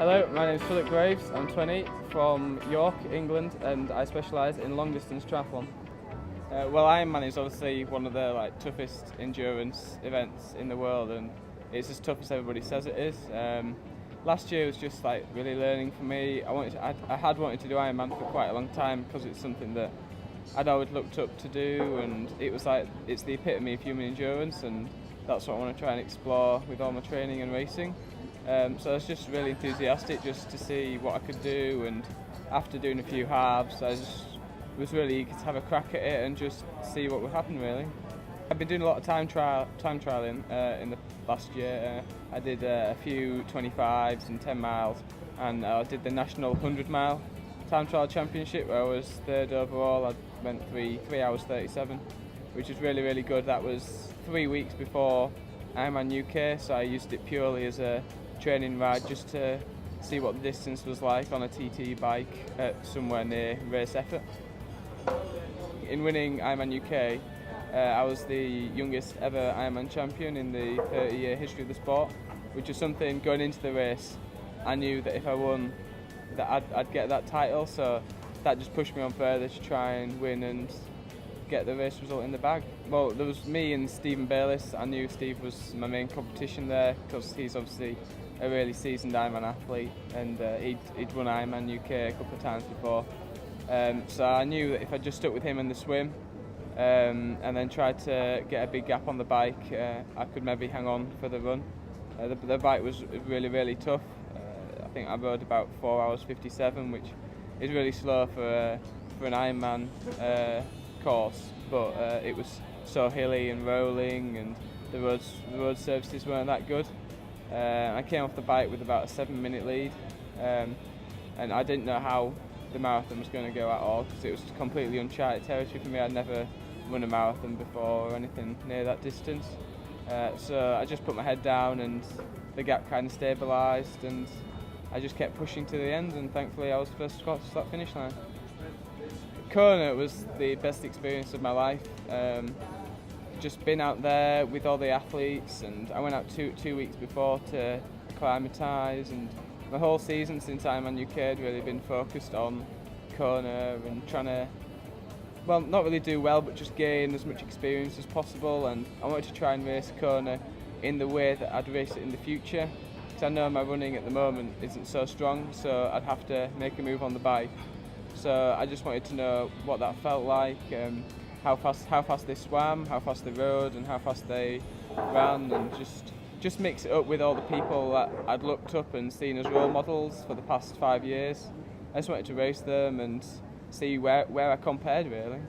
Hello, my name is Philip Grav. I'm 20, from York, England, and I specialise in long distance triathlon. Well, Ironman is obviously one of the toughest endurance events in the world, and it's as tough as everybody says it is. Last year was just really learning for me. I had wanted to do Ironman for quite a long time because it's something that I'd always looked up to do, and it's the epitome of human endurance, and that's what I want to try and explore with all my training and racing. So I was just really enthusiastic just to see what I could do, and after doing a few halves I just was really eager to have a crack at it and just see what would happen really. I've been doing a lot of time trialling in the last year. I did a few 25s and 10 miles, and I did the national 100 mile time trial championship where I was third overall. I went 3 hours 37, which is really good. That was 3 weeks before Ironman UK, so I used it purely as a training ride just to see what the distance was like on a TT bike at somewhere near race effort. In winning Ironman UK, I was the youngest ever Ironman champion in the 30-year history of the sport, which is something going into the race I knew that if I won that I'd get that title, so that just pushed me on further to try and win and get the race result in the bag. Well, there was me and Stephen Bayliss. I knew Steve was my main competition there because he's obviously a really seasoned Ironman athlete, and he'd won Ironman UK a couple of times before. So I knew that if I just stuck with him in the swim and then tried to get a big gap on the bike, I could maybe hang on for the run. The bike was really tough. I think I rode about 4 hours 57, which is really slow for an Ironman course, but it was so hilly and rolling, and the road surfaces weren't that good. I came off the bike with about a 7-minute lead, and I didn't know how the marathon was going to go at all because it was completely uncharted territory for me. I'd never run a marathon before or anything near that distance, so I just put my head down and the gap kind of stabilised, and I just kept pushing to the end, and thankfully I was first to that finish line. Kona was the best experience of my life. Just been out there with all the athletes, and I went out two weeks before to acclimatise, and my whole season since Ironman UK had really been focused on Kona and trying to, well, not really do well, but just gain as much experience as possible. And I wanted to try and race Kona in the way that I'd race it in the future, because I know my running at the moment isn't so strong, so I'd have to make a move on the bike. So I just wanted to know what that felt like, how fast they swam, how fast they rode, and how fast they ran, and just mix it up with all the people that I'd looked up and seen as role models for the past 5 years. I just wanted to race them and see where I compared really.